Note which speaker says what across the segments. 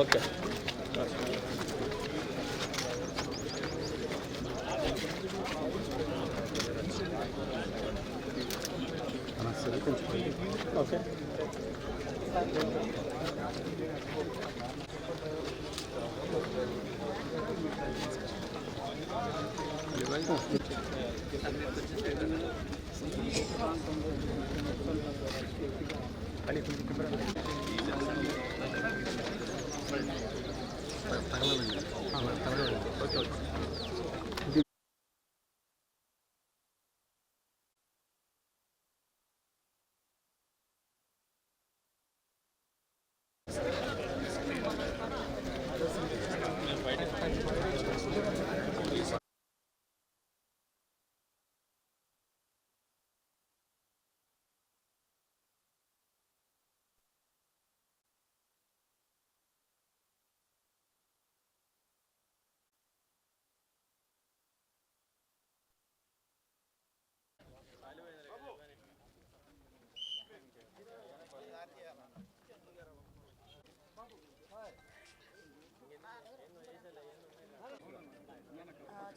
Speaker 1: Okay okay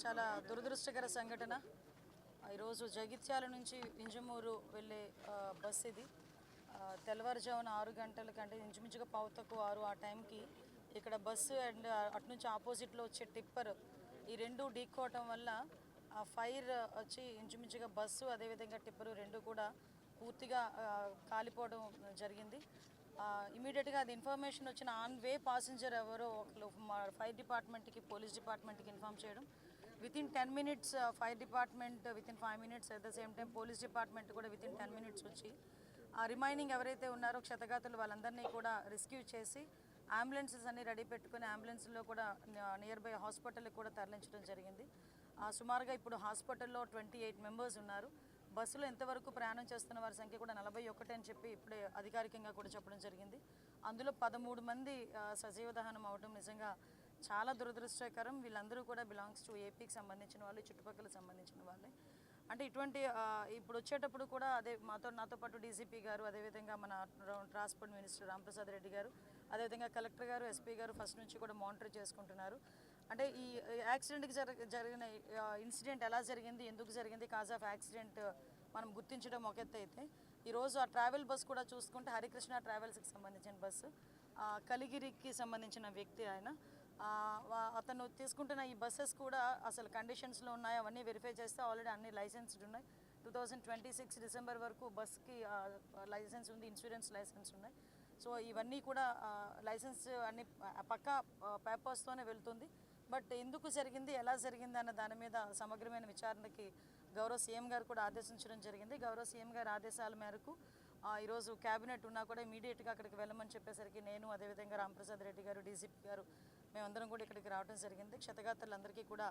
Speaker 2: చాలా దురదృష్టకర సంఘటన. ఈరోజు జగిత్యాల నుంచి ఇంజమూరు వెళ్ళే బస్ ఇది. తెల్లవారుజామున 6 గంటల కంటే ఇంచుమించుగా 5:06 ఆ టైంకి ఇక్కడ బస్సు అండ్ అటు నుంచి ఆపోజిట్లో వచ్చే టిప్పర్ ఈ రెండు ఢీక్కోవటం వల్ల ఫైర్ వచ్చి ఇంచుమించుగా బస్సు అదేవిధంగా టిప్పరు రెండు కూడా పూర్తిగా కాలిపోవడం జరిగింది. ఇమీడియట్గా అది ఇన్ఫర్మేషన్ వచ్చిన ఆన్ వే పాసెంజర్ ఎవరో ఒకరు ఫైర్ డిపార్ట్మెంట్కి పోలీస్ డిపార్ట్మెంట్కి ఇన్ఫామ్ చేయడం. Within 10 minutes fire department, within 5 minutes at the same time police department కూడా వితిన్ 10 minutes వచ్చి ఆ రిమైనింగ్ ఎవరైతే ఉన్నారో క్షతగాతులు వాళ్ళందరినీ కూడా రెస్క్యూ చేసి అంబులెన్సెస్ అన్ని రెడీ పెట్టుకుని అంబులెన్స్లో కూడా నియర్ బై హాస్పిటల్కి కూడా తరలించడం జరిగింది. సుమారుగా ఇప్పుడు హాస్పిటల్లో 28 members ఉన్నారు. బస్సులో ఎంతవరకు ప్రయాణం చేస్తున్న వారి సంఖ్య కూడా 41 అని చెప్పి ఇప్పుడే అధికారికంగా కూడా చెప్పడం జరిగింది. అందులో 13 మంది సజీవ దహనం అవడం నిజంగా చాలా దురదృష్టకరం. వీళ్ళందరూ కూడా బిలాంగ్స్ టు ఏపీకి సంబంధించిన వాళ్ళు, చుట్టుపక్కల సంబంధించిన వాళ్ళే. అంటే ఇటువంటి ఇప్పుడు వచ్చేటప్పుడు కూడా అదే నాతో పాటు డీజీపీ గారు, అదేవిధంగా మన ట్రాన్స్పోర్ట్ మినిస్టర్ రాంప్రసాద్ రెడ్డి గారు, అదేవిధంగా కలెక్టర్ గారు, ఎస్పీ గారు ఫస్ట్ నుంచి కూడా మానిటర్ చేసుకుంటున్నారు. అంటే ఈ యాక్సిడెంట్కి జరిగిన ఇన్సిడెంట్ ఎలా జరిగింది, ఎందుకు జరిగింది, కాజ్ ఆఫ్ యాక్సిడెంట్ మనం గుర్తించడం ఒక ఎత్తు అయితే, ఈరోజు ఆ ట్రావెల్ బస్ కూడా చూసుకుంటే హరికృష్ణ ట్రావెల్స్కి సంబంధించిన బస్సు, కలిగిరికి సంబంధించిన వ్యక్తి ఆయన. అతను తీసుకుంటున్న ఈ బస్సెస్ కూడా అసలు కండిషన్స్లో ఉన్నాయో అవన్నీ వెరిఫై చేస్తే ఆల్రెడీ అన్ని లైసెన్స్డ్ ఉన్నాయి. 2026 డిసెంబర్ వరకు బస్కి లైసెన్స్ ఉంది, ఇన్సూరెన్స్ లైసెన్స్ ఉన్నాయి. సో ఇవన్నీ కూడా లైసెన్స్ అన్ని పక్కా పేపర్స్తోనే వెళ్తుంది. బట్ ఎందుకు జరిగింది, ఎలా జరిగింది అన్న దాని మీద సమగ్రమైన విచారణకి గౌరవ సీఎం గారు కూడా ఆదేశించడం జరిగింది. గౌరవ సీఎం గారి ఆదేశాల మేరకు ఈరోజు క్యాబినెట్ ఉన్నా కూడా ఇమీడియట్గా అక్కడికి వెళ్ళమని చెప్పేసరికి నేను, అదేవిధంగా రాంప్రసాద్ రెడ్డి గారు, డీజీపీ గారు మేమందరం కూడా ఇక్కడికి రావడం జరిగింది. క్షతగాత్రులందరికీ కూడా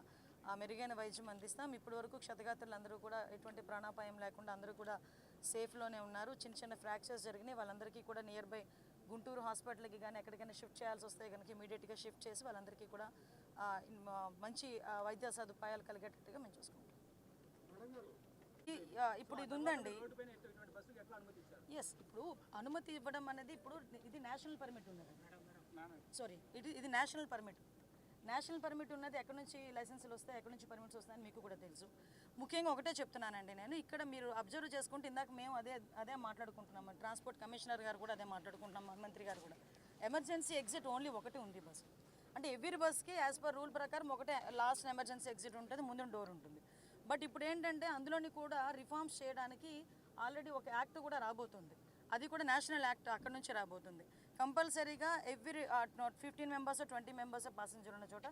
Speaker 2: మెరుగైన వైద్యం అందిస్తాం. ఇప్పటి వరకు క్షతగాత్రులందరూ కూడా ఎటువంటి ప్రాణాపాయం లేకుండా అందరూ కూడా సేఫ్లోనే ఉన్నారు. చిన్న చిన్న ఫ్రాక్చర్స్ జరిగినాయి. వాళ్ళందరికీ కూడా నియర్ బై గుంటూరు హాస్పిటల్కి కానీ ఎక్కడికైనా షిఫ్ట్ చేయాల్సి వస్తే కనుక ఇమీడియట్గా షిఫ్ట్ చేసి వాళ్ళందరికీ కూడా మంచి వైద్య సదుపాయాలు కలిగేటట్టుగా మేము చూసుకుంటాం. ఇప్పుడు ఇది ఉందండి. ఎస్, ఇప్పుడు అనుమతి ఇవ్వడం అనేది ఇప్పుడు ఇది నేషనల్ పర్మిట్ ఉన్నది. సారీ, ఇది నేషనల్ పర్మిట్. నేషనల్ పర్మిట్ ఉన్నది ఎక్కడి నుంచి లైసెన్సులు వస్తాయి, ఎక్కడి నుంచి పర్మిట్స్ వస్తాయని మీకు కూడా తెలుసు. ముఖ్యంగా ఒకటే చెప్తున్నానండి నేను, ఇక్కడ మీరు అబ్జర్వ్ చేసుకుంటే ఇందాక మేము అదే మాట్లాడుకుంటున్నాము. ట్రాన్స్పోర్ట్ కమిషనర్ గారు కూడా అదే మాట్లాడుకుంటున్నాం, మంత్రి గారు కూడా. ఎమర్జెన్సీ ఎగ్జిట్ ఓన్లీ ఒకటే ఉంది బస్సు. అంటే ఎవ్రీ బస్కి యాజ్ పర్ రూల్ ప్రకారం ఒకటే లాస్ట్ ఎమర్జెన్సీ ఎగ్జిట్ ఉంటుంది, ముందు డోర్ ఉంటుంది. బట్ ఇప్పుడు ఏంటంటే అందులోని కూడా రిఫార్మ్స్ చేయడానికి ఆల్రెడీ ఒక యాక్ట్ కూడా రాబోతుంది. అది కూడా నేషనల్ యాక్ట్ అక్కడ నుంచి రాబోతుంది. కంపల్సరీగా ఎవ్రీ 15 members 20 members ప్యాసింజర్ ఉన్న చోట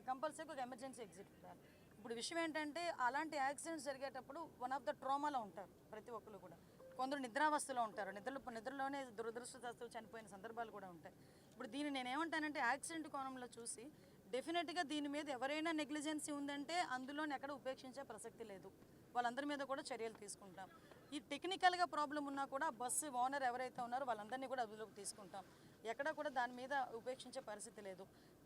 Speaker 2: కంపల్సరీగా ఒక ఎమర్జెన్సీ ఎగ్జిట్ ఉండాలి. ఇప్పుడు విషయం ఏంటంటే అలాంటి యాక్సిడెంట్స్ జరిగేటప్పుడు వన్ ఆఫ్ ద ట్రామాలో ఉంటారు ప్రతి ఒక్కరు కూడా. కొందరు నిద్రావస్థలో ఉంటారు, నిద్రలోనే దురదృష్టశాస్తు చనిపోయిన సందర్భాలు కూడా ఉంటాయి. ఇప్పుడు దీన్ని నేనేమంటానంటే యాక్సిడెంట్ కోణంలో చూసి డెఫినెట్గా దీని మీద ఎవరైనా నెగ్లిజెన్సీ ఉందంటే అందులోని ఎక్కడ ఉపేక్షించే ప్రసక్తి లేదు, వాళ్ళందరి మీద కూడా చర్యలు తీసుకుంటాం. ఈ టెక్నికల్గా ప్రాబ్లం ఉన్నా కూడా బస్సు ఓనర్ ఎవరైతే ఉన్నారో వాళ్ళందరినీ కూడా అదుపులోకి తీసుకుంటాం, ఎక్కడ కూడా దాని మీద ఉపేక్షించే పరిస్థితి లేదు.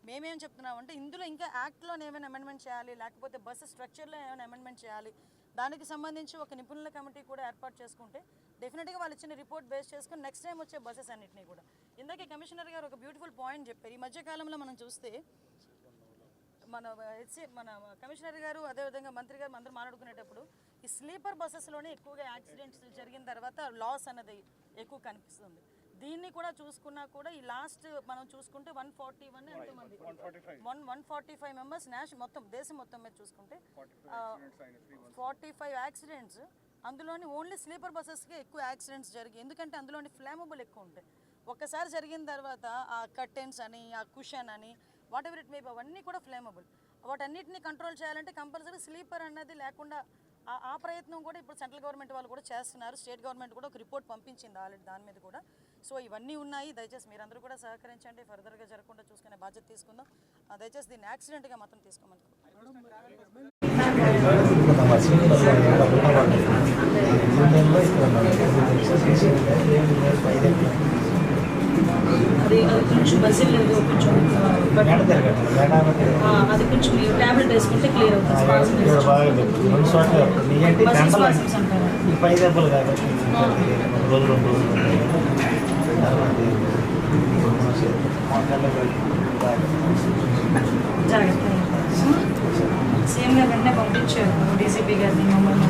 Speaker 2: మేమేం చెప్తున్నామంటే ఇందులో ఇంకా యాక్ట్లోనే ఏమైనా అమెండ్మెంట్ చేయాలి, లేకపోతే బస్సు స్ట్రక్చర్లో ఏమైనా అమెండ్మెంట్ చేయాలి, దానికి సంబంధించి ఒక నిపుణుల కమిటీ కూడా ఏర్పాటు చేసుకుంటే డెఫినెట్గా వాళ్ళు ఇచ్చిన రిపోర్ట్ బేస్ చేసుకుని నెక్స్ట్ టైం వచ్చే బస్సెస్ అన్నింటినీ కూడా. ఇందాకే కమిషనర్ గారు ఒక బ్యూటిఫుల్ పాయింట్ చెప్పారు. ఈ మధ్యకాలంలో మనం చూస్తే మన కమిషనర్ గారు అదేవిధంగా మంత్రి గారు అందరూ మాట్లాడుకునేటప్పుడు ఈ స్లీపర్ బస్సెస్లోనే ఎక్కువగా యాక్సిడెంట్స్ జరిగిన తర్వాత లాస్ అన్నది ఎక్కువ కనిపిస్తుంది. దీన్ని కూడా చూసుకున్నా కూడా ఈ లాస్ట్ మనం చూసుకుంటే 141 ఎంతమంది 145 మెంబర్స్ మొత్తం దేశం మొత్తం మీద చూసుకుంటే 45 యాక్సిడెంట్స్. అందులోని ఓన్లీ స్లీపర్ బస్సెస్కి ఎక్కువ యాక్సిడెంట్స్ జరిగాయి, ఎందుకంటే అందులోని ఫ్లేమబుల్ ఎక్కువ ఉంటాయి. ఒక్కసారి జరిగిన తర్వాత ఆ కర్టెన్స్ అని, ఆ కుషన్ అని, వాట్ ఎవర్ ఇట్ మే, అవన్నీ కూడా ఫ్లేమబుల్. వాటన్నిటిని కంట్రోల్ చేయాలంటే కంపల్సరీ స్లీపర్ అన్నది లేకుండా ఆ ప్రయత్నం కూడా ఇప్పుడు సెంట్రల్ గవర్నమెంట్ వాళ్ళు కూడా చేస్తున్నారు. స్టేట్ గవర్నమెంట్ కూడా ఒక రిపోర్ట్ పంపించింది ఆల్రెడీ దాని మీద కూడా. సో ఇవన్నీ ఉన్నాయి, దయచేసి మీరందరూ కూడా సహకరించండి, ఫర్దర్గా జరగకుండా చూసుకునే బాధ్యత తీసుకుందాం. దయచేసి దీన్ని యాక్సిడెంట్గా మాత్రం తీసుకోమని.
Speaker 3: అది కొంచెం బస్సులు కొంచెం అది కొంచెం ట్యాబ్లెట్ వేసుకుంటే క్లియర్ అవుతుంది. జాగ్రత్త సీఎం గారు వెంటనే పంపించారు డీసీపీ గారిని మమ్మల్ని.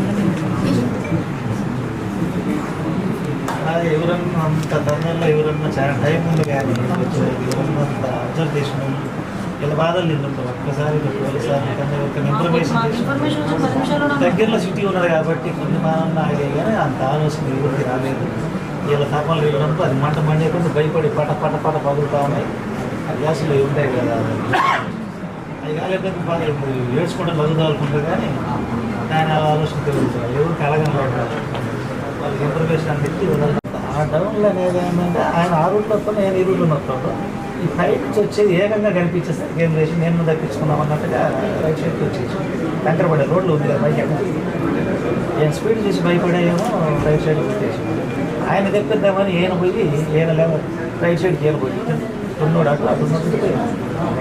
Speaker 4: ఎవరన్నా అంత తరుణంలో ఎవరన్నా చాలా టైం ఉంది కానీ ఎవరన్నా అంత అబ్జర్వ్ చేసిన వీళ్ళ బాధలు నిండుంటారు. ఒక్కసారి ఇన్ఫర్మేషన్ దగ్గరలో సిటీ ఉన్నది కాబట్టి కొన్ని మానవులు ఆగే కానీ అంత ఆలోచన ఎవరికి రాలేదు. వీళ్ళ తాపాలు వెళ్ళడంతో అది మంట మండేకుండా భయపడి పట పట పట పగులుతూ ఉన్నాయి. ఆ గ్యాసులు ఉంటాయి కదా, అవి కాలేకపోతే బాగా ఏడ్చుకుంటే బతుకుతానుకుంటారు కానీ దాని ఆలోచన తెలుగుతారు ఎవరు కలగలేదు. వాళ్ళకి ఇన్ఫర్మేషన్ అందించి ఆ డౌన్లో అనేది ఏంటంటే ఆయన ఆ రూట్లో వస్తాను, నేను ఈ రూట్లో వస్తాను. ఈ ఫైట్ నుంచి వచ్చేది ఏకంగా కనిపించేస్తారు గేమ్ వేసి నేను దక్కించుకున్నాం అన్నట్టుగా రైట్ సైడ్కి వచ్చేసి కంకరపడే రోడ్లు ఉంది కదా బైక్ ఎక్కడ నేను స్పీడ్ చూసి భయపడేమో రైట్ సైడ్కి వచ్చేసి ఆయన తెప్పిద్దామని ఈయన పోయి ఈయన రైట్ సైడ్కి ఈయన పోయి తున్నోడు అట్లా తున్నట్టు